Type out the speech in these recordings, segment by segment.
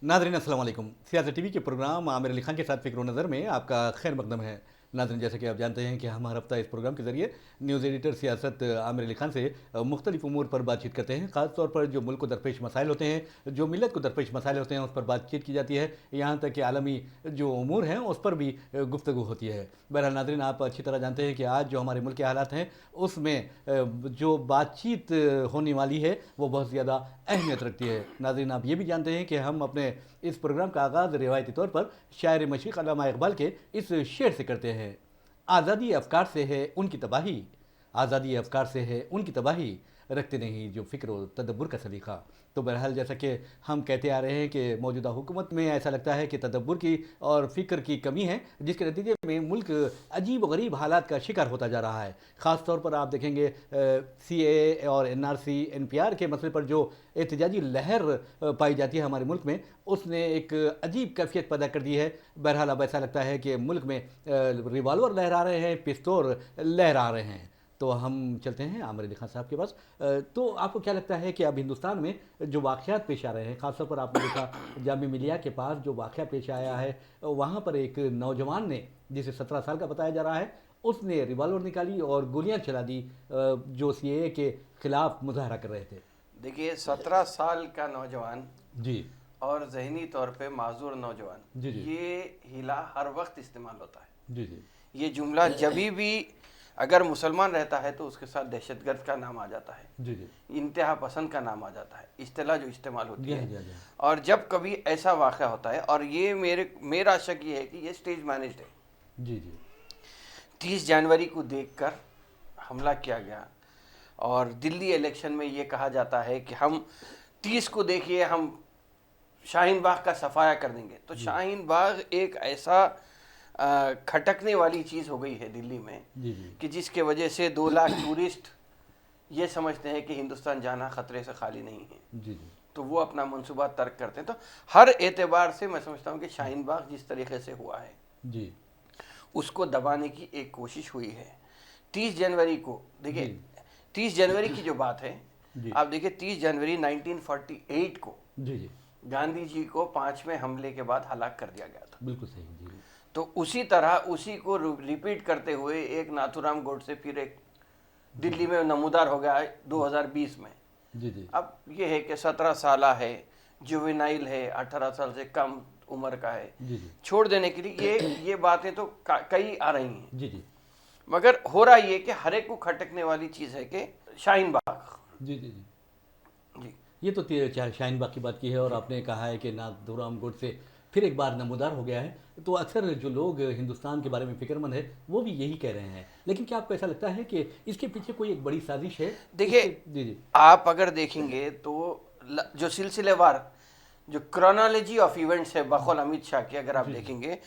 Nadreen अस्सलाम वालेकुम। सियासत टीवी के प्रोग्राम आमिर अली खान के साथ फ़िक्र नज़र में आपका खैर मकदम है। नादरीन, जैसे कि आप जानते हैं कि हम हर हफ्ता इस प्रोग्राम के ज़रिए न्यूज़ एडिटर सियासत आमिर अली खान से मुख्तलिफ उमूर पर बातचीत करते हैं। ख़ास तौर पर जो मुल्क को दरपेश मसाइल होते हैं, जो मिलत को दरपेश मसाइल होते हैं, उस पर बातचीत की जाती है। यहाँ तक कि आलमी जो उमूर हैं उस पर भी गुफ्तगू होती है। बहरहाल नादरीन, आप अच्छी तरह जानते हैं कि आज जो हमारे मुल्क के हालात हैं उसमें जो बातचीत होने वाली है वो बहुत ज़्यादा अहमियत रखती है। नादरीन, आप ये भी जानते हैं कि हम अपने इस प्रोग्राम का आगाज़ रिवायती तौर पर शायर मशरिक़ अल्लामा इक़बाल के इस शेर से करते हैं। आज़ादी अफ़कार से है उनकी तबाही, आज़ादी अफ़कार से है उनकी तबाही, रखते नहीं जो फ़िक्र व तदब्बुर का सलीक़ा। तो बहरहाल जैसा कि हम कहते आ रहे हैं कि मौजूदा हुकूमत में ऐसा लगता है कि तदब्बुर की और फ़िक्र की कमी है, जिसके नतीजे में मुल्क अजीब व गरीब हालात का शिकार होता जा रहा है। ख़ास तौर पर आप देखेंगे CAA और NRC NPR के मसले पर जो एहतजाजी लहर पाई जाती है हमारे मुल्क में, उसने एक अजीब कैफियत पैदा कर दी है। बहरहाल अब ऐसा लगता है कि मुल्क में रिवाल्वर लहरा रहे हैं, पिस्तौल लहरा रहे हैं। तो हम चलते हैं आमिर अली खान साहब के पास। तो आपको क्या लगता है कि अब हिंदुस्तान में जो वाक़यात पेश आ रहे हैं, ख़ासतौर पर आपने देखा जामिया मिलिया के पास जो वाक़या पेश आया है, वहाँ पर एक नौजवान ने, जिसे 17 साल का बताया जा रहा है, उसने रिवाल्वर निकाली और गोलियां चला दी जो CAA के ख़िलाफ़ मुजाहरा कर रहे थे। देखिए, 17 साल का नौजवान जी और जहनी तौर पे माजूर नौजवान, जी जी ये हिला हर वक्त इस्तेमाल होता है। जी जी ये जुमला जभी भी अगर मुसलमान रहता है तो उसके साथ दहशतगर्द का नाम आ जाता है, जी जी इंतहा पसंद का नाम आ जाता है, इस्तिलाह जो इस्तेमाल होती जी है। जी जी और जब कभी ऐसा वाक़या होता है, और ये मेरा शक ये है कि ये स्टेज मैनेज्ड है। जी जी 30 जनवरी को देखकर हमला किया गया, और दिल्ली इलेक्शन में ये कहा जाता है कि हम 30 को देखिए, हम शाहीन बाग का सफाया कर देंगे। तो शाहीन बाग एक ऐसा खटकने वाली चीज़ हो गई है दिल्ली में जी जी कि जिसके वजह से 2 लाख टूरिस्ट ये समझते हैं कि हिंदुस्तान जाना ख़तरे से खाली नहीं है, जी जी तो वो अपना मंसूबा तर्क करते हैं। तो हर एतबार से मैं समझता हूँ कि शाहीन बाग जिस तरीके से हुआ है जी उसको दबाने की एक कोशिश हुई है। 30 जनवरी को देखिए, जी 30 जनवरी की जो बात है, जी आप देखिए 30 जनवरी 1948 को जी जी गांधी जी को 5वें हमले के बाद हलाक कर दिया गया था। बिल्कुल सही। जी तो उसी तरह उसी को रिपीट करते हुए एक नाथूराम गोडसे फिर एक दिल्ली में नमूदार हो गया है 2020 में। जी जी अब ये है कि 17 साल है, जुवेनाइल है, 18 साल से कम उम्र का है, जी जी छोड़ देने के लिए ये बातें तो कई आ रही हैं। जी जी मगर हो रहा ये कि हर एक को खटकने वाली चीज़ है कि शाहीन बाग। जी जी जी जी ये तो शाहीन बाग की बात की है, और आपने कहा है कि नाथूराम गोडसे फिर एक बार नमूदार हो गया है। तो अक्सर जो लोग हिंदुस्तान के बारे में फिक्रमंद है वो भी यही कह रहे हैं। लेकिन क्या आपको ऐसा लगता है कि इसके पीछे कोई एक बड़ी साजिश है? देखिए, जी जी आप अगर देखेंगे तो जो सिलसिलेवार जो क्रोनोलॉजी ऑफ इवेंट्स है बकौल अमित शाह की, अगर आप देखेंगे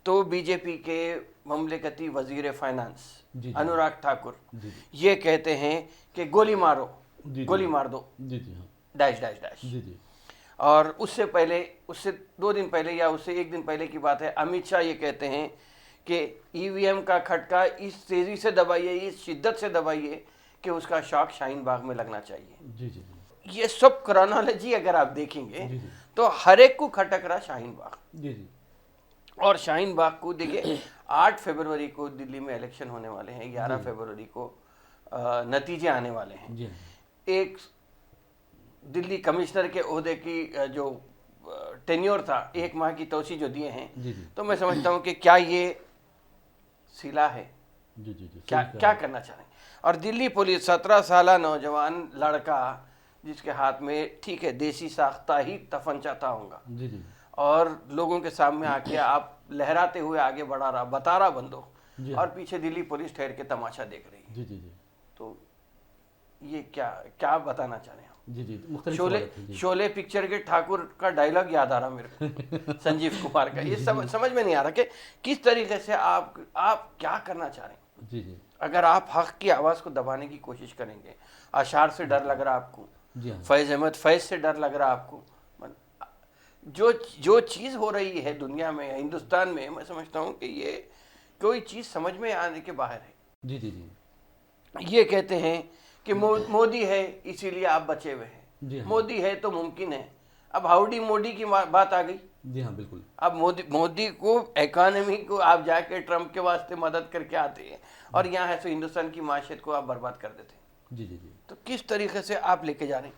तो बीजेपी के ममलकती वजीर फाइनेंस जी जी अनुराग ठाकुर जी ये कहते हैं कि गोली मारो, जी गोली मार दो, जी जी हाँ डैश डैश डैश। जी जी और उससे पहले, उससे 2 दिन पहले या उससे 1 दिन पहले की बात है, अमित शाह ये कहते हैं कि EVM का खटका इस तेज़ी से दबाइए, इस शिद्दत से दबाइए कि उसका शॉक शाहीन बाग में लगना चाहिए। जी जी जी ये सब क्रोनोलॉजी अगर आप देखेंगे जी जी तो हर एक को खटक रहा शाहीन बाग। जी जी और शाहीन बाग को देखिए 8 फरवरी को दिल्ली में इलेक्शन होने वाले हैं, 11 फरवरी को नतीजे आने वाले हैं। जी हाँ एक दिल्ली कमिश्नर के ओहदे की जो टेन्योर था, 1 माह की तोसी जो दिए हैं, जी जी तो मैं समझता हूँ कि क्या ये सिला है, जी जी जी क्या क्या करना चाह रहे हैं। और दिल्ली पुलिस 17 साल नौजवान लड़का जिसके हाथ में ठीक है देसी साख्ता ही तफंचा था होगा, जी जी और लोगों के सामने आके आप लहराते हुए आगे बढ़ा रहा, बता रहा बंदूक, जी और पीछे दिल्ली पुलिस ठहर के तमाशा देख रही है। जी जी जी तो ये क्या क्या बताना चाह रहे हैं आप? जी जी मुख्तलिफ शोले सवाल थे। जी शोले पिक्चर के ठाकुर का डायलॉग याद आ रहा मेरे को, संजीव कुमार का। ये समझ में नहीं आ रहा कि किस तरीके से आप क्या करना चाह रहे हैं। जी जी अगर आप हक की आवाज़ को दबाने की कोशिश करेंगे, अशार से डर लग रहा आपको, जी हाँ फैज़ अहमद फैज़ से डर लग रहा आपको, जो जो चीज़ हो रही है दुनिया में, हिंदुस्तान में, मैं समझता हूँ कि ये कोई चीज़ समझ में आने के बाहर है। जी जी जी ये कहते हैं कि मोदी है इसीलिए आप बचे हुए हैं, जी हाँ मोदी है तो मुमकिन है اب हाउडी मोदी की बात आ गई। जी हाँ बिल्कुल। अब मोदी को इकोनॉमी को आप जाके ट्रम्प के वास्ते मदद करके आते हैं और यहाँ है तो हिंदुस्तान की माशियत को आप बर्बाद कर देते हैं। जी जी जी तो किस तरीके से आप लेके जा रहे हैं?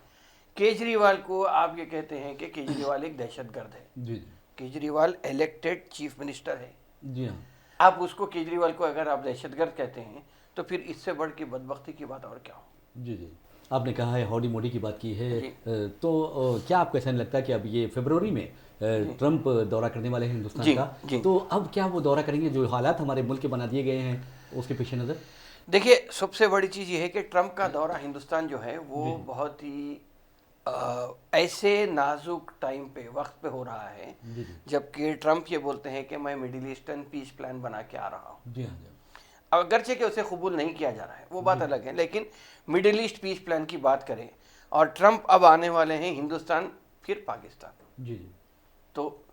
केजरीवाल को आप ये कहते हैं कि केजरीवाल एक दहशतगर्द है। जी जी केजरीवाल इलेक्टेड चीफ मिनिस्टर है। जी हाँ आप उसको, केजरीवाल को अगर आप दहशतगर्द कहते हैं तो फिर इससे बढ़ के बदबख्ती की बात और क्या हो? जी जी। आपने कहा है हाउडी मोदी की बात की है, जी। तो क्या आपको ऐसा नहीं लगता कि अब ये फरवरी में ट्रम्प दौरा करने वाले हैं हिंदुस्तान जी, का, जी। तो अब क्या वो दौरा करेंगे? जो हालात हमारे मुल्क के बना दिए गए हैं उसके पेश नज़र। देखिए, सबसे बड़ी चीज़ ये है कि ट्रम्प का दौरा हिंदुस्तान जो है वो बहुत ही ऐसे नाजुक टाइम पे, वक्त पे हो रहा है जी जी जबकि ट्रम्प ये बोलते हैं कि मैं मिडिल ईस्टर्न पीस प्लान बना के आ रहा हूँ। जी हाँ जी अगरचे कि उसे कबूल नहीं किया जा रहा है, वो बात अलग है, लेकिन मिडिल ईस्ट पीस प्लान की बात करें और ट्रम्प अब आने वाले हैं हिंदुस्तान फिर पाकिस्तान, जी जी तो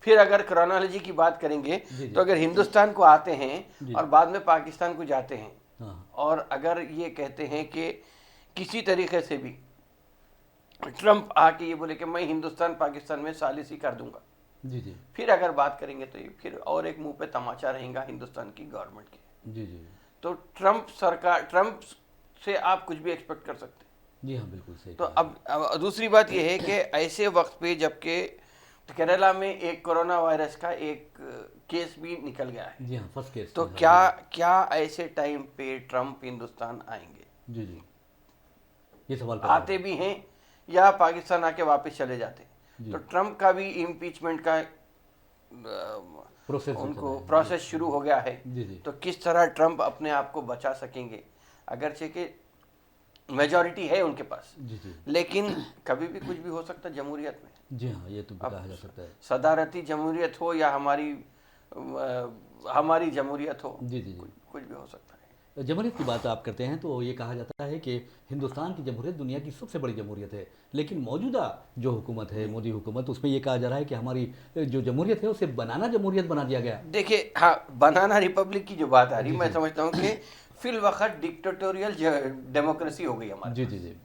फिर अगर क्रोनोलॉजी की बात करेंगे जी। तो अगर हिंदुस्तान को आते हैं और बाद में पाकिस्तान को जाते हैं हाँ और अगर ये कहते हैं कि किसी तरीके से भी ट्रम्प आके ये बोले कि मैं हिंदुस्तान पाकिस्तान में सालिसी कर दूंगा, जी जी फिर अगर बात करेंगे तो ये फिर और एक मुंह पे तमाचा रहेगा हिंदुस्तान की गवर्नमेंट के। जी जी तो ट्रम्प से आप कुछ भी एक्सपेक्ट कर सकते हैं। जी हाँ बिल्कुल सही। तो अब दूसरी बात यह है कि ऐसे वक्त पे जबकि केरला में एक कोरोना वायरस का एक केस भी निकल गया है, जी हाँ फर्स्ट केस। तो क्या ऐसे टाइम पे ट्रम्प हिंदुस्तान आएंगे? जी जी ये सवाल आते भी हैं या पाकिस्तान आके वापस चले जाते? तो ट्रम्प का भी इम्पीचमेंट का प्रोसेस उनको प्रोसेस शुरू हो गया है। जी जी तो किस तरह ट्रम्प अपने आप को बचा सकेंगे? अगरचे कि मेजॉरिटी है उनके पास, जी जी लेकिन कभी भी कुछ भी हो सकता है जमहूरियत में। जी हाँ ये तो कहा जा सकता है। सदारती जमहूरियत हो या हमारी जमहूरियत हो, जी जी जी कुछ भी हो सकता है। जमहूरियत की बात आप करते हैं तो ये कहा जाता है कि हिंदुस्तान की जमहूरियत दुनिया की सबसे बड़ी जमहूरियत है, लेकिन मौजूदा जो हुकूमत है, मोदी हुकूमत, उसमें ये कहा जा रहा है कि हमारी जो जमहूरियत है उसे बनाना जमहूरियत बना दिया गया। देखिए, हाँ, बनाना रिपब्लिक की जो बात आ रही, मैं समझता हूँ कि फिल वक्त डिक्टेटोरियल डेमोक्रेसी हो गई हमारी। जी जी जी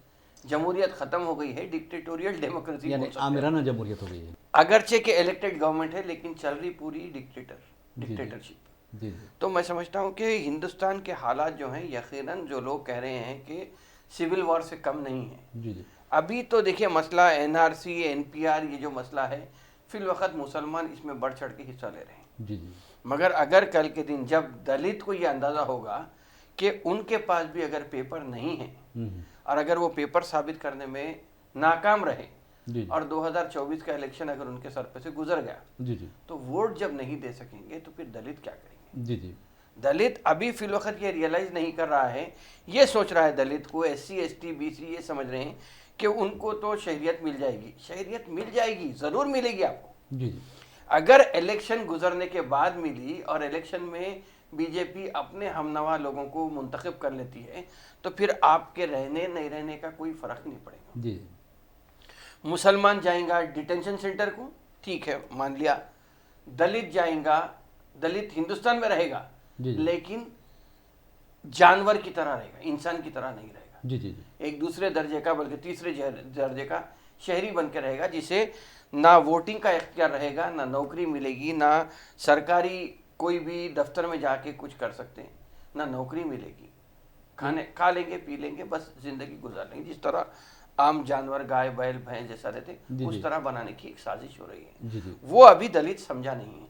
जमहूरियत खत्म हो गई है, डिक्टेटोरियल डेमोक्रेसी यानी आमिराना जमहूरियत हो गई है। अगरचे के इलेक्टेड गवर्नमेंट है लेकिन चल रही पूरी डिक्टेटरशिप। जी जी तो मैं समझता हूँ कि हिंदुस्तान के हालात जो हैं, यकीनन जो लोग कह रहे हैं कि सिविल वॉर से कम नहीं है। जी जी अभी तो देखिए मसला एनआरसी, एनपीआर, ये जो मसला है, फिल वक्त मुसलमान इसमें बढ़ चढ़ के हिस्सा ले रहे हैं। जी जी मगर अगर कल के दिन जब दलित को ये अंदाज़ा होगा कि उनके पास भी अगर पेपर नहीं है और अगर वो पेपर साबित करने में नाकाम रहे जी और 2024 का इलेक्शन अगर उनके सर पे से गुजर गया, जी जी तो वोट जब नहीं दे सकेंगे तो फिर दलित क्या करेंगे? जी जी दलित अभी फिल वक्त ये रियलाइज नहीं कर रहा है, ये सोच रहा है दलित को, एससी एसटी बीसी ये समझ रहे हैं कि उनको तो शहरियत मिल जाएगी। शहरियत मिल जाएगी, ज़रूर मिलेगी आपको, जी जी अगर इलेक्शन गुजरने के बाद मिली और इलेक्शन में बीजेपी अपने हमनवा लोगों को मुंतखब कर लेती है तो फिर आपके रहने नहीं रहने का कोई फ़र्क नहीं पड़ेगा। जी मुसलमान जाएगा डिटेंशन सेंटर को, ठीक है, मान लिया। दलित जाएगा, दलित हिंदुस्तान में रहेगा जी जी लेकिन जानवर की तरह रहेगा, इंसान की तरह नहीं रहेगा। जी जी जी एक दूसरे दर्जे का बल्कि तीसरे दर्जे का शहरी बन के रहेगा, जिसे ना वोटिंग का इख्तियार रहेगा, ना नौकरी मिलेगी, ना सरकारी कोई भी दफ्तर में जाके कुछ कर सकते हैं, ना नौकरी मिलेगी। खाने खा लेंगे, पी लेंगे, बस जिंदगी गुजार लेंगे। जिस तरह आम जानवर गाय बैल भैंस जैसा रहते, उस तरह बनाने की एक साजिश हो रही है। जी जी वो अभी दलित समझा नहीं है।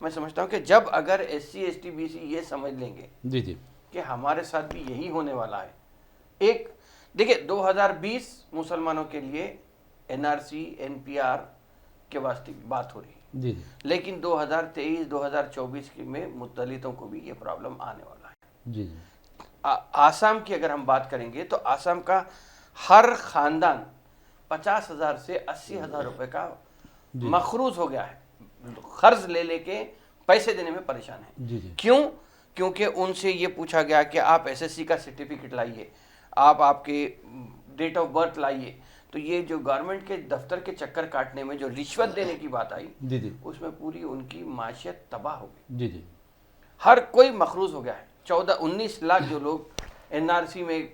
मैं समझता हूँ कि जब अगर एससी एसटी बीसी ये समझ लेंगे जी जी कि हमारे साथ भी यही होने वाला है। एक देखिए 2020 मुसलमानों के लिए एनआरसी एनपीआर के वास्ते बात हो रही है, जी जी लेकिन 2023-2024 में दलितों को भी ये प्रॉब्लम आने वाला है। जी जी आसाम की अगर हम बात करेंगे तो आसाम का हर खानदान 50,000 से 80,000 रुपए का मखरूज हो गया है, कर्ज ले लेके पैसे देने में परेशान है। जी जी क्यों? क्योंकि उनसे ये पूछा गया कि आप एसएससी का सर्टिफिकेट लाइए, आप आपके डेट ऑफ बर्थ लाइए। तो ये जो गवर्नमेंट के दफ्तर के चक्कर काटने में जो रिश्वत देने की बात आई, जी जी उसमें पूरी उनकी माशियत तबाह हो गई। जी जी हर कोई मखरूज हो गया है। 14-19 लाख जो लोग एनआरसी में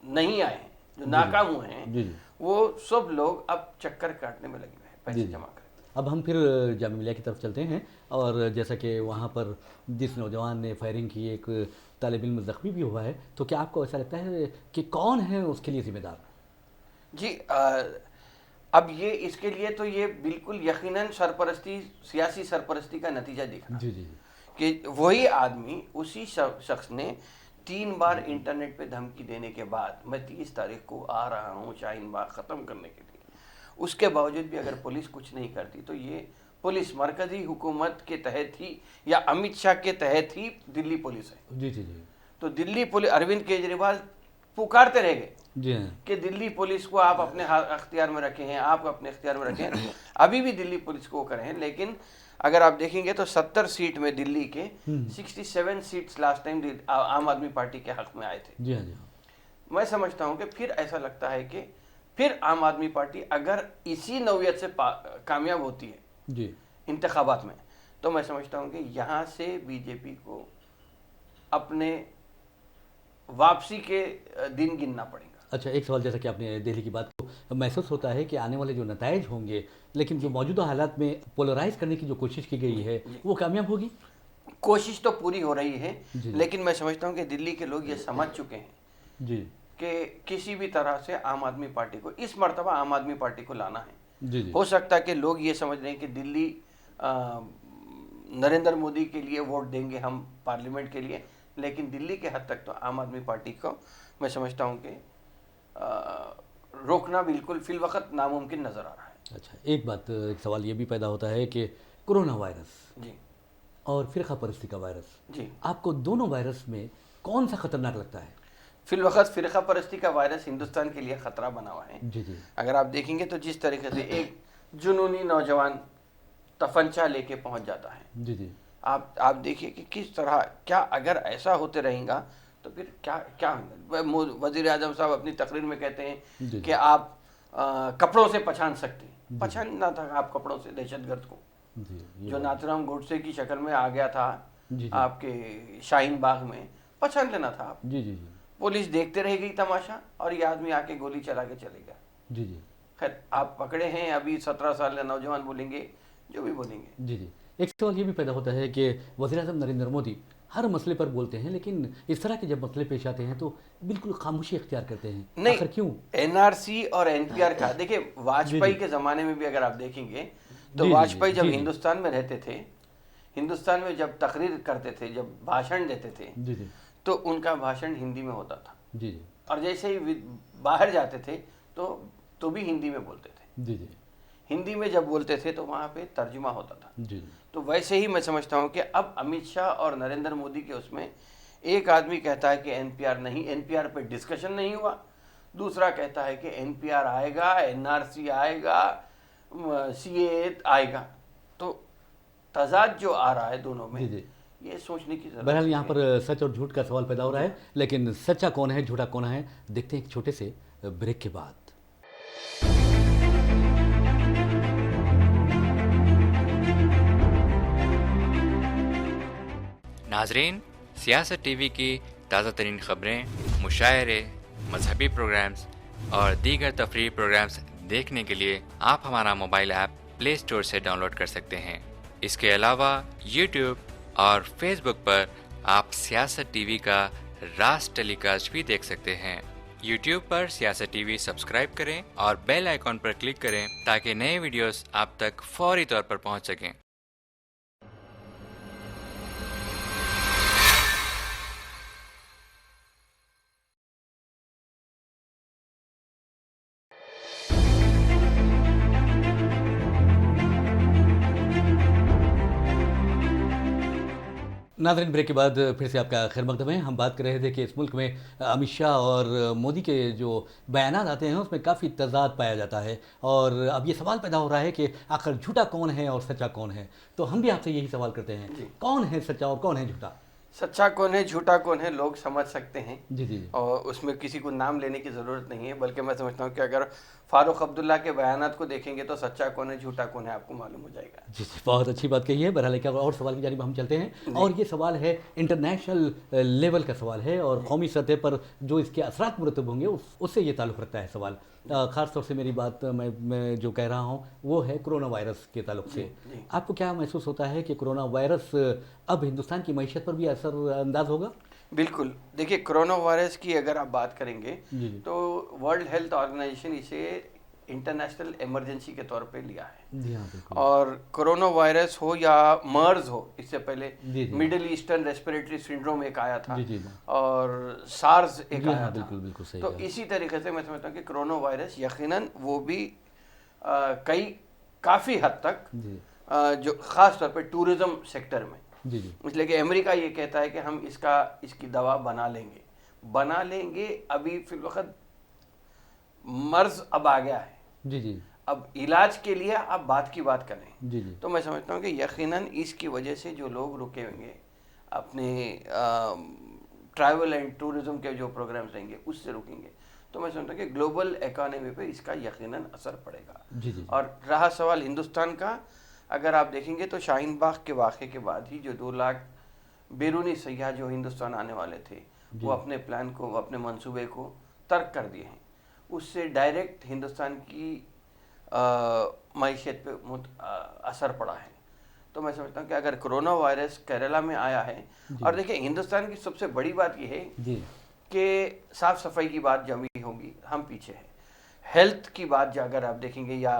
नहीं आए हैं, जो नाकाम हुए हैं, जी जी وہ سب لوگ اب چکر کاٹنے میں لگے ہوئے ہیں پیسے جمع کریں. اب ہم پھر جامعہ ملیہ کی طرف چلتے ہیں، اور جیسا کہ وہاں پر جس نوجوان نے فائرنگ کی ایک طالب علم زخمی بھی ہوا ہے، تو کیا آپ کو ایسا لگتا ہے کہ کون ہے اس کے لیے ذمہ دار؟ جی اب یہ اس کے لیے تو یہ بالکل یقیناً سرپرستی، سیاسی سرپرستی کا نتیجہ دکھ رہا جی جی کہ وہی آدمی اسی شخص نے 3 بار انٹرنیٹ پہ دھمکی دینے کے بعد میں 30 تاریخ کو آ رہا ہوں شاہین باغ ختم کرنے کے لیے، اس کے باوجود بھی اگر پولیس کچھ نہیں کرتی تو یہ پولیس مرکزی حکومت کے تحت ہی یا امت شاہ کے تحت ہی دلی پولیس ہے. جی جی جی تو دلی پولیس، اروند کیجریوال پکارتے رہ گئے جی ہاں کہ دلی پولیس کو آپ اپنے اختیار میں رکھے ہیں، آپ اپنے اختیار میں رکھیں. ابھی بھی دلی پولیس کو وہ کریں، لیکن اگر آپ دیکھیں گے تو 70 سیٹ میں دلی کے 67 سیٹس لاسٹ ٹائم عام آدمی پارٹی کے حق میں آئے تھے. جی ہاں جی ہاں میں سمجھتا ہوں کہ پھر ایسا لگتا ہے کہ پھر عام آدمی پارٹی اگر اسی نوعیت سے کامیاب ہوتی ہے جی انتخابات میں، تو میں سمجھتا ہوں کہ یہاں سے بی جے پی کو اپنے واپسی کے دن گننا پڑے گا. اچھا، ایک سوال، جیسا کہ آپ نے دہلی کی بات کو، محسوس ہوتا ہے کہ آنے والے جو نتائج ہوں گے، لیکن جو موجودہ حالات میں پولرائز کرنے کی جو کوشش کی گئی ہے وہ کامیاب ہوگی؟ کوشش تو پوری ہو رہی ہے، جی لیکن میں سمجھتا ہوں کہ دلی کے لوگ یہ سمجھ چکے ہیں جی کہ کسی بھی طرح سے عام آدمی پارٹی کو، اس مرتبہ عام آدمی پارٹی کو لانا ہے. جی جی ہو سکتا ہے کہ لوگ یہ سمجھ رہے ہیں کہ دلی نریندر مودی کے لیے ووٹ دیں گے ہم پارلیمنٹ کے لیے، لیکن دلی کے حد تک تو عام آدمی پارٹی کو میں سمجھتا ہوں کہ روکنا بالکل فی الوقت ناممکن نظر آ رہا ہے. اچھا، ایک سوال یہ بھی پیدا ہوتا ہے کہ کرونا وائرس جی اور فرقہ پرستی کا وائرس، جی آپ کو دونوں وائرس میں کون سا خطرناک لگتا ہے؟ فی الوقت فرقہ پرستی کا وائرس ہندوستان کے لیے خطرہ بنا ہوا ہے. جی جی اگر آپ دیکھیں گے تو جس طریقے سے ایک جنونی نوجوان تفنچا لے کے پہنچ جاتا ہے، جی جی آپ دیکھیے کہ کس طرح، کیا اگر ایسا ہوتے رہیں گا تو پھر کیا ہوگا. وزیر اعظم صاحب اپنی تقریر میں کہتے ہیں کہ آپ کپڑوں سے پہچان سکتے ہیں. پہچاننا تھا آپ کپڑوں سے دہشت گرد کو، جی جو ناتھورام گوڈسے کی شکل میں آ گیا تھا جی آپ کے شاہین باغ میں، پہچان لینا تھا آپ. جی جی جی پولیس دیکھتے رہ گئی تماشا، اور یہ آدمی آ کے گولی چلا کے چلے گیا. جی جی خیر آپ پکڑے ہیں، ابھی 17 سال کے نوجوان بولیں گے جو بھی بولیں گے. جی جی ایک سوال یہ بھی پیدا ہوتا ہے کہ وزیر اعظم نریندر مودی ہر مسئلے پر بولتے ہیں، لیکن اس طرح کے جب مسئلے پیش آتے ہیں تو بالکل خاموشی اختیار کرتے ہیں. نہیں، آخر کیوں؟ این آر سی اور این پی آر کا دیکھیں، واجپئی کے زمانے میں بھی اگر آپ دیکھیں گے تو واجپئی جب ہندوستان میں رہتے تھے، ہندوستان میں جب تقریر کرتے تھے، جب بھاشن دیتے تھے، جی جی تو ان کا بھاشن ہندی میں ہوتا تھا. جی جی اور جیسے ہی باہر جاتے تھے تو بھی ہندی میں بولتے تھے. جی جی ہندی میں جب بولتے تھے تو وہاں پہ ترجمہ ہوتا تھا. جی تو ویسے ہی میں سمجھتا ہوں کہ اب امت شاہ اور نریندر مودی کے اس میں ایک آدمی کہتا ہے کہ این پی آر نہیں، این پی آر پہ ڈسکشن نہیں ہوا، دوسرا کہتا ہے کہ این پی آر آئے گا، این آر سی آئے گا، سی اے آئے گا. تو تضاد جو آ رہا ہے دونوں میں، جی جی یہ سوچنے کی ضرورت بہرحال ہے. یہاں پر سچ اور جھوٹ کا سوال پیدا ہو رہا ہے، لیکن سچا کون ہے، جھوٹا کون ہے، دیکھتے ہیں ایک چھوٹے سے بریک کے بعد. ناظرین، سیاست ٹی وی کی تازہ ترین خبریں، مشاعرے، مذہبی پروگرامز اور دیگر تفریحی پروگرامز دیکھنے کے لیے آپ ہمارا موبائل ایپ پلے اسٹور سے ڈاؤن لوڈ کر سکتے ہیں. اس کے علاوہ یوٹیوب اور فیس بک پر آپ سیاست ٹی وی کا راز ٹیلی کاسٹ بھی دیکھ سکتے ہیں. یوٹیوب پر سیاست ٹی وی سبسکرائب کریں اور بیل آئیکن پر کلک کریں تاکہ نئے ویڈیوز آپ تک فوری طور پر پہنچ سکیں. ناظرین، بریک کے بعد پھر سے آپ کا خیر مقدم ہے. ہم بات کر رہے تھے کہ اس ملک میں امت شاہ اور مودی کے جو بیانات آتے ہیں اس میں کافی تضاد پایا جاتا ہے، اور اب یہ سوال پیدا ہو رہا ہے کہ آخر جھوٹا کون ہے اور سچا کون ہے. تو ہم بھی آپ سے یہی سوال کرتے ہیں، کون ہے سچا اور کون ہے جھوٹا؟ सच्चा कौन है झूठा कौन है लोग समझ सकते हैं, जी जी और उसमें किसी को नाम लेने की ज़रूरत नहीं है, बल्कि मैं समझता हूँ कि अगर फारूक अब्दुल्ला के बयानात को देखेंगे तो सच्चा कौन है झूठा कौन है आपको मालूम हो जाएगा। जी जी, बहुत अच्छी बात कही है। बहरहाल एक और सवाल की जानिब हम चलते हैं, और ये सवाल है इंटरनेशनल लेवल का सवाल है, और कौमी सतह पर जो इसके असरात मुरतब होंगे उससे ये ताल्लुक़ रखता है सवाल। ख़ास तौर से मेरी बात मैं जो कह रहा हूँ वो है कोरोना वायरस के ताल्लुक से। जी। आपको क्या महसूस होता है कि कोरोना वायरस अब हिंदुस्तान की मईशत पर भी असर अंदाज होगा? बिल्कुल, देखिए कोरोना वायरस की अगर आप बात करेंगे जी जी तो वर्ल्ड हेल्थ ऑर्गेनाइजेशन इसे इंटरनेशनल इमरजेंसी के तौर पे लिया है। जी हाँ बिल्कुल। और कोरोना वायरस हो या मर्स हो, इससे पहले जी जी मिडिल ईस्टर्न रेस्पिरेटरी सिंड्रोम एक आया था, जी जी और सार्स एक जी आया हाँ था। बिल्कुल बिल्कुल सही तो कहा। इसी तरीके से मैं समझता हूँ कि कोरोना वायरस यकीनन वो भी काफ़ी हद तक जी जो ख़ास तौर पे टूरिज़्म सेक्टर में, जी जी इसलिए कि अमेरिका ये कहता है कि हम इसकी दवा बना लेंगे। अभी फिल वक्त मर्ज अब आ गया है, जी जी अब इलाज के लिए आप बात करें। जी जी तो मैं समझता हूँ कि यकीनन इसकी वजह से जो लोग रुके होंगे अपने ट्रैवल एंड टूरिज़्म के जो प्रोग्राम्स रहेंगे उससे रुकेंगे। तो मैं समझता हूँ कि ग्लोबल इकोनॉमी पे इसका यकीनन असर पड़ेगा। जी जी और रहा सवाल हिंदुस्तान का, अगर आप देखेंगे तो शाहीन बाग के वाक़े के बाद ही जो 2 लाख बैरूनी सयाह जो हिंदुस्तान आने वाले थे वो अपने प्लान को, अपने मंसूबे को तर्क कर दिए हैं। उससे डायरेक्ट हिंदुस्तान की मईशत पे असर पड़ा है। तो मैं समझता हूँ कि अगर कोरोना वायरस केरला में आया है, और देखिए हिंदुस्तान की सबसे बड़ी बात ये है जी कि साफ़ सफाई की बात जब भी होगी हम पीछे हैं, हेल्थ की बात अगर आप देखेंगे या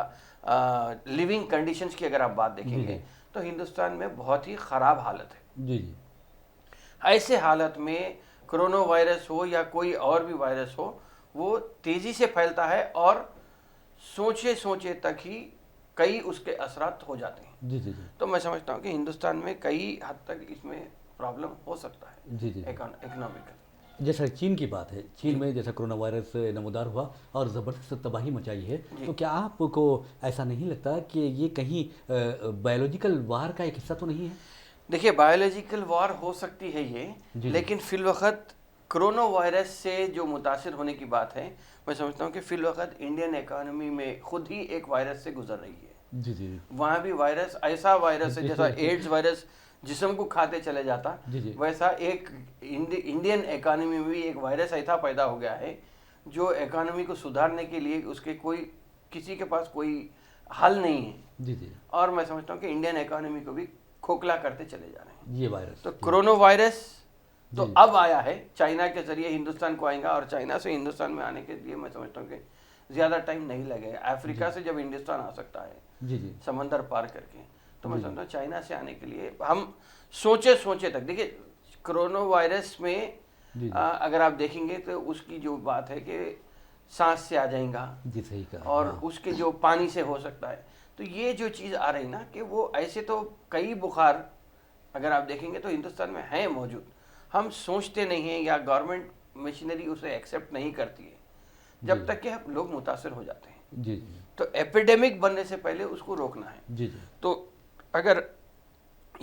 लिविंग कंडीशंस की अगर आप बात देखेंगे तो हिंदुस्तान में बहुत ही ख़राब हालत है। जी जी ऐसे हालत में कोरोना वायरस हो या कोई और भी वायरस हो, वो तेज़ी से फैलता है और सोचे तक ही कई उसके असरात हो जाते हैं। जी जी जी तो मैं समझता हूँ कि हिंदुस्तान में कई हद तक इसमें प्रॉब्लम हो सकता है जी जी इकोनॉमिकल। जैसा चीन की बात है, चीन में जैसा कोरोना वायरस नमूदार हुआ और ज़बरदस्त तबाही मचाई है, तो क्या आपको ऐसा नहीं लगता कि ये कहीं बायोलॉजिकल वार का एक हिस्सा तो नहीं है? देखिए बायोलॉजिकल वॉर हो सकती है ये, लेकिन फिल वक्त कोरोना वायरस से जो मुतासिर होने की बात है, मैं समझता हूँ कि फिल वक्त इंडियन इकोनॉमी में खुद ही एक वायरस से गुजर रही है। जी जी वहाँ भी वायरस ऐसा वायरस है जैसा एड्स वायरस जिस्म को खाते चले जाता, वैसा एक इंडियन इकोनॉमी में भी एक वायरस ऐसा पैदा हो गया है जो इकोनॉमी को सुधारने के लिए उसके किसी के पास कोई हल नहीं है। जी जी और मैं समझता हूँ कि इंडियन इकोनॉमी को भी खोखला करते चले जा रहे हैं ये वायरस। तो कोरोना वायरस तो अब आया है, चाइना के जरिए हिंदुस्तान को आएगा, और चाइना से हिंदुस्तान में आने के लिए मैं समझता हूँ कि ज़्यादा टाइम नहीं लगेगा। अफ्रीका से जब हिंदुस्तान आ सकता है जी जी समंदर पार करके, तो मैं समझता हूँ चाइना से आने के लिए हम सोचे तक, देखिए कोरोना वायरस में अगर आप देखेंगे तो उसकी जो बात है कि सांस से आ जाएगा जी सही कहा, और उसके जो पानी से हो सकता है। तो ये जो चीज़ आ रही ना कि वो ऐसे तो कई बुखार अगर आप देखेंगे तो हिंदुस्तान में हैं मौजूद, हम सोचते नहीं हैं या गवर्नमेंट मशीनरी उसे एक्सेप्ट नहीं करती है जब तक कि लोग मुतासर हो जाते हैं। जी जी तो एपिडेमिक बनने से पहले उसको रोकना है। जी जी तो अगर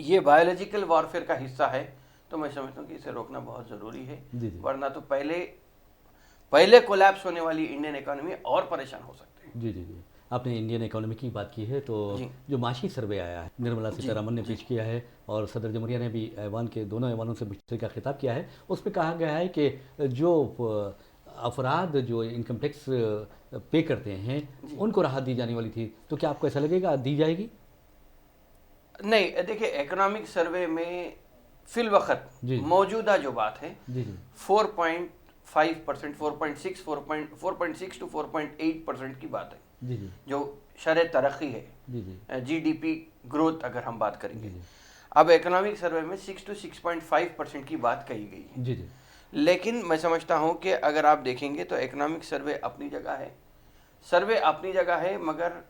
ये बायोलॉजिकल वॉरफेयर का हिस्सा है तो मैं समझता हूँ कि इसे रोकना बहुत ज़रूरी है, वरना तो पहले कोलैप्स होने वाली इंडियन इकोनॉमी और परेशान हो सकते हैं। जी जी जी आपने इंडियन इकोनॉमी की बात की है, तो जो माशी सर्वे आया है निर्मला सीतारमन ने पेश किया है और सदर जमहूरिया ने भी ऐवान के दोनों ऐवानों से मुश्तरका का खिताब किया है, उसमें कहा गया है कि जो अफराद जो इनकम टैक्स पे करते हैं उनको राहत दी जाने वाली थी, तो क्या आपको ऐसा लगेगा दी जाएगी? नहीं, देखिए इकोनॉमिक सर्वे में फिल वक्त मौजूदा जो बात है 4.5%, 4.6 to 4.8% की बात है जो शरह तरक्की है, जीडीपी ग्रोथ अगर हम बात करेंगे। अब इकोनॉमिक सर्वे में 6 to 6.5% की बात कही गई है। लेकिन मैं समझता हूँ कि अगर आप देखेंगे तो इकोनॉमिक सर्वे अपनी जगह है, मगर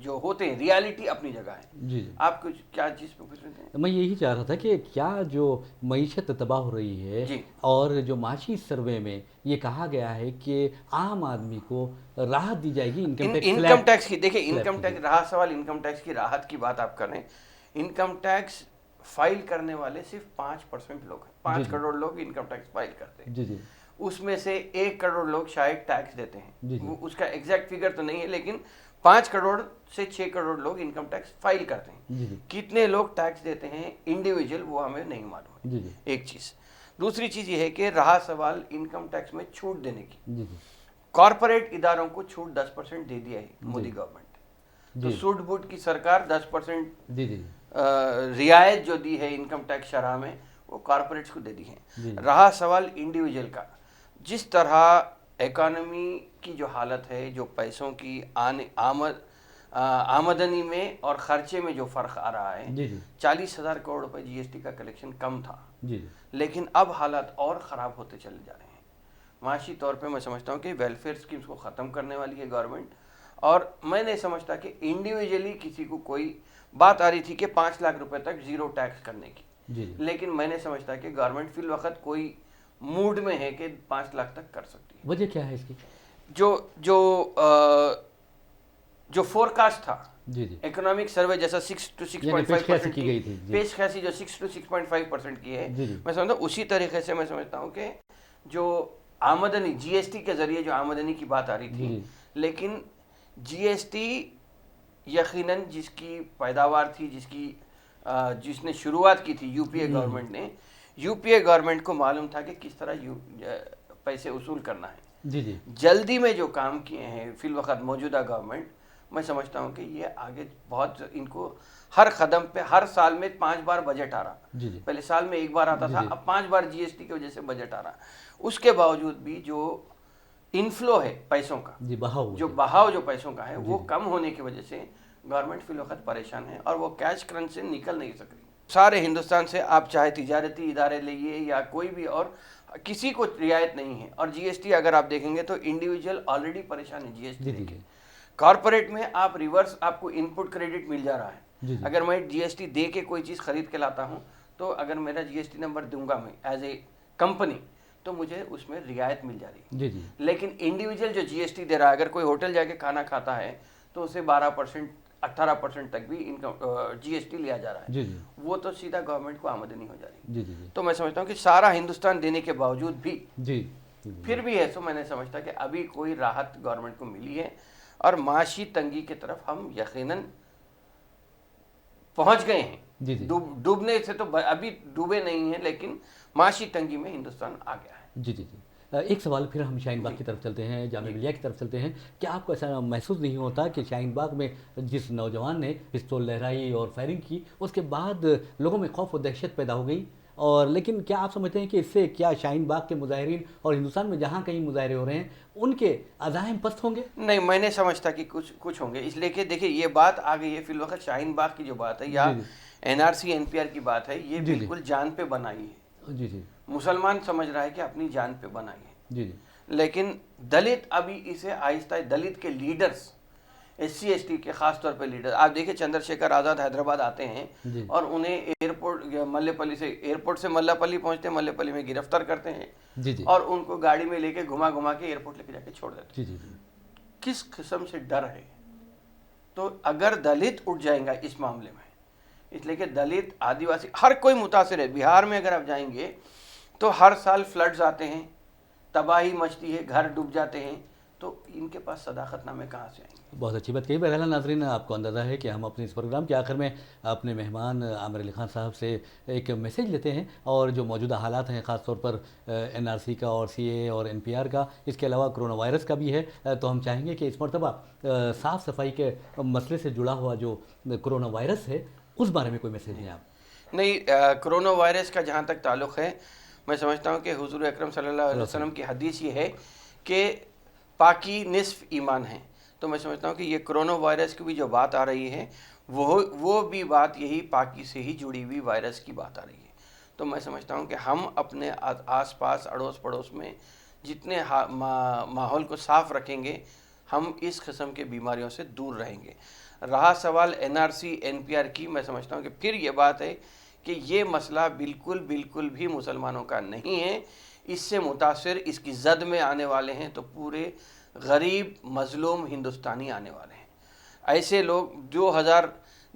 जो होते हैं रियलिटी अपनी जगह है। जी आप कुछ क्या चीज़ पे पूछ रहे थे? मैं यही चाह रहा था कि क्या जो मईशत तबाह हो रही है और जो माशी सर्वे में ये कहा गया है कि आम आदमी को राहत दी जाएगी इनकम टैक्स की। देखिए इनकम टैक्स रहा सवाल, इनकम टैक्स की राहत की बात आप कर रहे हैं। इनकम टैक्स فائل کرنے والے صرف 5% لوگ ہیں. 5 کروڑ لوگ انکم ٹیکس فائل کرتے ہیں. جی جی. اس میں سے 1 کروڑ لوگ شاید ٹیکس دیتے ہیں. جی جی. اس کا ایگزیکٹ فگر تو نہیں ہے, لیکن 5 کروڑ سے 6 کروڑ لوگ انکم ٹیکس فائل کرتے ہیں. جی جی. کتنے لوگ ٹیکس دیتے ہیں انڈیویجول, وہ ہمیں نہیں معلوم ہے. جی جی. ایک چیز. دوسری چیز یہ ہے کہ رہا سوال انکم ٹیکس میں چھوٹ دینے کی. جی جی. کارپوریٹ اداروں کو چھوٹ 10% دے دیا ہے مودی گورنمنٹ. تو سوٹ بوٹ کی سرکار 10% جی جی. رعایت جو دی ہے انکم ٹیکس شرح میں, وہ کارپوریٹس کو دے دی ہے. رہا سوال انڈیویجول کا, جس طرح اکانومی کی جو حالت ہے, جو پیسوں کی آمدنی میں اور خرچے میں جو فرق آ رہا ہے, 40,000 کروڑ روپے جی ایس ٹی کا کلیکشن کم تھا, لیکن اب حالات اور خراب ہوتے چلے جا رہے ہیں. معاشی طور پہ میں سمجھتا ہوں کہ ویلفیئر اسکیمز کو ختم کرنے والی ہے گورنمنٹ, اور میں نہیں سمجھتا کہ انڈیویجلی کسی کو کوئی بات آ رہی تھی کہ 5 لاکھ روپے تک زیرو ٹیکس کرنے کی, لیکن میں نے سمجھتا کہ گورنمنٹ فی الوقت کوئی موڈ میں ہے کہ 5 لاکھ تک کر سکتی ہے. وجہ کیا ہے اس کی؟ جو فورکاسٹ تھا جی جی, اکنامک سروے جیسا 6 to 6.5% کی گئی تھی, پیش خیسی جو 6 to 6.5% کی ہے, میں سمجھتا ہوں اسی طریقے سے میں سمجھتا ہوں کہ جو آمدنی جی ایس ٹی کے ذریعے جو آمدنی کی بات آ رہی تھی, لیکن جی ایس ٹی یقیناً جس کی پیداوار تھی, جس نے شروعات کی تھی یو پی اے گورنمنٹ نے, یو پی اے گورنمنٹ کو معلوم تھا کہ کس طرح پیسے وصول کرنا ہے. جی جی. جلدی میں جو کام کیے ہیں فی الوقت موجودہ گورنمنٹ, میں سمجھتا ہوں کہ یہ آگے بہت, ان کو ہر قدم پہ ہر سال میں 5 بار بجٹ آ رہا. پہلے سال میں 1 بار آتا تھا, اب 5 بار جی ایس ٹی کی وجہ سے بجٹ آ رہا. اس کے باوجود بھی جو انفلو ہے پیسوں کا, جو بہاؤ جو پیسوں کا ہے, وہ کم ہونے کی وجہ سے گورنمنٹ فی الوقت پریشان ہے, اور وہ کیش کرنچ سے نکل نہیں سک رہی. سارے ہندوستان سے آپ چاہے تجارتی ادارے لئیے یا کوئی بھی, اور کسی کو رعایت نہیں ہے. اور جی ایس ٹی اگر آپ دیکھیں گے تو انڈیویجول آلریڈی پریشان ہے جی ایس ٹی کے. کارپوریٹ میں آپ ریورس, آپ کو ان پٹ کریڈٹ مل جا رہا ہے. اگر میں جی ایس ٹی دے کے کوئی چیز خرید کے لاتا ہوں, تو اگر میرا جی ایس ٹی نمبر دوں گا میں ایز اے کمپنی, تو مجھے اس میں رعایت مل جا رہی ہے. لیکن انڈیویجول جو جی ایس ٹی دے رہا ہے, اگر کوئی ہوٹل جا کے کھانا کھاتا ہے تو اسے 12% 18% تک بھی انکم جی ایس ٹی لیا جا رہا ہے. وہ تو سیدھا گورنمنٹ کو آمدنی ہو جا رہی ہے. تو میں سمجھتا ہوں کہ سارا ہندوستان دینے کے باوجود بھی پھر بھی ہے, تو میں نے سمجھتا کہ ابھی کوئی راحت گورنمنٹ کو ملی ہے, اور معاشی تنگی کی طرف ہم یقیناً پہنچ گئے ہیں. ڈوبنے سے تو ابھی ڈوبے نہیں ہیں, لیکن معاشی تنگی میں ہندوستان آ گیا ہے. جی جی جی. ایک سوال پھر ہم شاہین باغ کی طرف چلتے ہیں, جامعہ ملیہ کی طرف چلتے ہیں. کیا آپ کو ایسا محسوس نہیں ہوتا کہ شاہین باغ میں جس نوجوان نے پستول لہرائی اور فائرنگ کی, اس کے بعد لوگوں میں خوف و دہشت پیدا ہو گئی, اور لیکن کیا آپ سمجھتے ہیں کہ اس سے کیا شاہین باغ کے مظاہرین اور ہندوستان میں جہاں کہیں مظاہرے ہو رہے ہیں ان کے عزائم پست ہوں گے؟ نہیں, میں نہیں سمجھتا کہ کچھ ہوں گے, اس لیے کہ دیکھیں یہ بات آ گئی ہے فی الوقت شاہین باغ کی جو بات ہے, یا N R C N P R کی بات ہے, یہ بالکل جان پہ بنائی ہے. مسلمان سمجھ رہا ہے کہ اپنی جان پہ بنائی ہے, لیکن دلت ابھی اسے آہستہ, دلت کے leaders, S C S T کے خاص طور پہ لیڈر, آپ دیکھیں چندر شیکھر آزاد حیدرآباد آتے ہیں, اور انہیں ایئرپورٹ ملے پلی سے, ایئرپورٹ سے ملہ پلی پہنچتے ہیں, ملے پلی میں گرفتار کرتے ہیں, اور ان کو گاڑی میں لے کے گھما کے ایئرپورٹ لے کے جا کے چھوڑ دیتے ہیں. کس قسم سے ڈر ہے؟ تو اگر دلت اٹھ جائیں گا اس معاملے میں, اس لیے کہ دلت, آدیواسی, ہر کوئی متاثر ہے. بہار میں اگر آپ جائیں گے تو ہر سال فلڈز آتے ہیں, تباہی مچتی ہے, گھر ڈوب جاتے ہیں, تو ان کے پاس صداقت نامے کہاں سے آئیں گے؟ بہت اچھی بات کہی. بہرحال ناظرین, آپ کو اندازہ ہے کہ ہم اپنے اس پروگرام کے آخر میں اپنے مہمان عامر علی خان صاحب سے ایک میسیج لیتے ہیں, اور جو موجودہ حالات ہیں خاص طور پر این آر سی کا اور سی اے اور این پی آر کا, اس کے علاوہ کرونا وائرس کا بھی ہے, تو ہم چاہیں گے کہ اس مرتبہ صاف صفائی کے مسئلے سے جڑا ہوا جو کرونا وائرس ہے اس بارے میں کوئی میسیج ہے آپ؟ نہیں, کرونا وائرس کا جہاں تک تعلق ہے, میں سمجھتا ہوں کہ حضور اکرم صلی اللہ علیہ وسلم کی حدیث یہ ہے کہ پاکی نصف ایمان ہے. تو میں سمجھتا ہوں کہ یہ کرونا وائرس کی بھی جو بات آ رہی ہے, وہ بھی بات یہی پاکی سے ہی جڑی ہوئی وائرس کی بات آ رہی ہے. تو میں سمجھتا ہوں کہ ہم اپنے آس پاس اڑوس پڑوس میں جتنے ماحول کو صاف رکھیں گے, ہم اس قسم کے بیماریوں سے دور رہیں گے. رہا سوال N R C N P R کی, میں سمجھتا ہوں کہ پھر یہ بات ہے کہ یہ مسئلہ بالکل بھی مسلمانوں کا نہیں ہے. اس سے متاثر, اس کی زد میں آنے والے ہیں تو پورے غریب مظلوم ہندوستانی آنے والے ہیں. ایسے لوگ 2000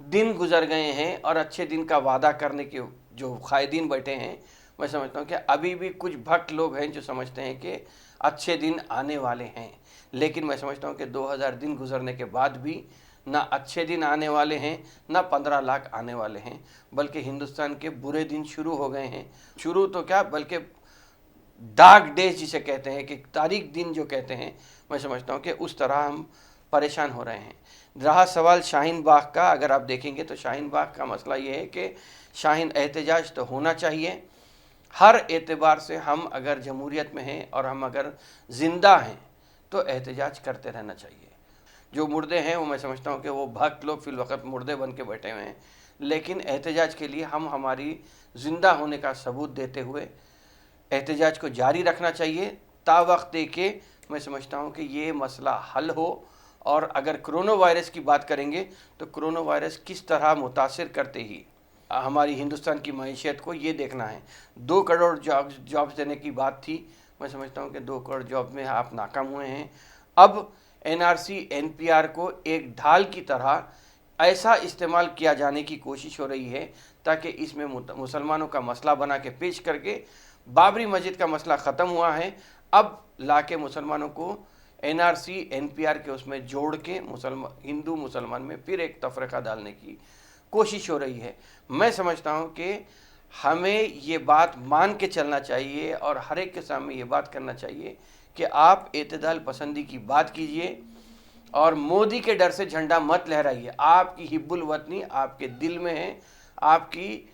दिन गुजर गए हैं और अच्छे दिन का वादा करने के जो कायदीन बैठे हैं, मैं समझता हूँ कि अभी भी कुछ भक्त लोग हैं जो समझते हैं कि अच्छे दिन आने वाले हैं, लेकिन मैं समझता हूँ कि 2000 दिन गुजरने के बाद भी ना अच्छे दिन आने वाले हैं, ना 15 लाख आने वाले हैं, बल्कि हिंदुस्तान के बुरे दिन शुरू हो गए हैं। शुरू तो क्या, बल्कि डार्क डेज जिसे कहते हैं, कि तारीख दिन जो कहते हैं, मैं समझता हूँ कि उस तरह हम परेशान हो रहे हैं। रहा सवाल शाहीन बाग का, अगर आप देखेंगे तो शाहीन बाग का मसला ये है कि शाहीन एहतजाज तो होना चाहिए। हर एतबार से हम अगर जमहूरियत में हैं और हम अगर ज़िंदा हैं तो एहतजाज करते रहना चाहिए। जो मुर्दे हैं वो मैं समझता हूँ कि वो भक्त लोग फिल वक्त मुर्दे बन के बैठे हुए हैं, लेकिन एहतजाज के लिए हम हमारी ज़िंदा होने का सबूत देते हुए एहतजाज को जारी रखना चाहिए ता वक्त के मैं समझता हूँ कि ये मसला हल हो। और अगर कोरोना वायरस की बात करेंगे तो कोरोना वायरस किस तरह मुतासिर करते ही हमारी हिंदुस्तान की मईशत को ये देखना है। 2 करोड़ जॉब्स देने की बात थी, मैं समझता हूँ कि 2 करोड़ जॉब में आप नाकाम हुए हैं। अब एनआरसी एनपीआर को एक ढाल की तरह ऐसा इस्तेमाल किया जाने की कोशिश हो रही है ताकि इसमें मुसलमानों का मसला बना के पेश करके, बाबरी मस्जिद का मसला ख़त्म हुआ है, अब ला के मुसलमानों को एनआरसी एनपीआर के उसमें जोड़ के हिंदू मुसलमान में फिर एक तफरका डालने की कोशिश हो रही है। मैं समझता हूँ कि हमें ये बात मान के चलना चाहिए और हर एक के सामने ये बात करना चाहिए कि आप एतदाल पसंदी की बात कीजिए और मोदी के डर से झंडा मत लहराइए। आपकी हिब्बुल वतनी आपके दिल में है, आपकी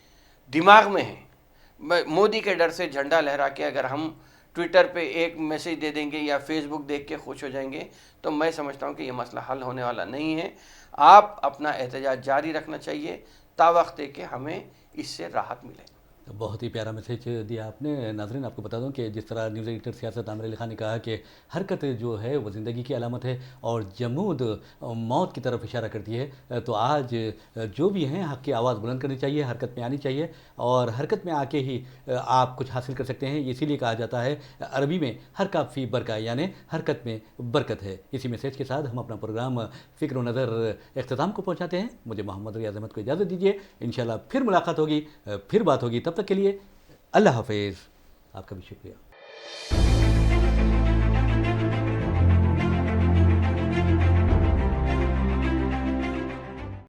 दिमाग में है। मोदी के डर से झंडा लहरा के अगर हम ट्विटर पे एक मैसेज दे देंगे या फेसबुक देख के खुश हो जाएंगे तो मैं समझता हूँ कि ये मसला हल होने वाला नहीं है। आप अपना एहतजाज जारी रखना चाहिए ता वक्त कि हमें इससे राहत मिले। बहुत ही प्यारा मैसेज दिया आपने। नाज़रीन, आपको बता दूं कि जिस तरह न्यूज़ एडिटर सियासत आमिर अली खान ने कहा कि हरकत जो है वो ज़िंदगी की अलामत है और जमूद मौत की तरफ इशारा करती है, तो आज जो भी हैं हक़ की आवाज़ बुलंद करनी चाहिए, हरकत में आनी चाहिए और हरकत में आके ही आप कुछ हासिल कर सकते हैं। इसीलिए कहा जाता है अरबी में हर काफ़ी बरका, यानी हरकत में बरकत है। इसी मैसेज के साथ हम अपना प्रोग्राम फ़िक्र व नज़र इख्तिताम को पहुँचाते हैं। मुझे मोहम्मद रियाज़ अहमद को इजाज़त दीजिए। इंशाअल्लाह फिर मुलाकात होगी, फिर बात होगी। तब तक के लिए अल्लाह हाफ़िज़। आपका भी शुक्रिया।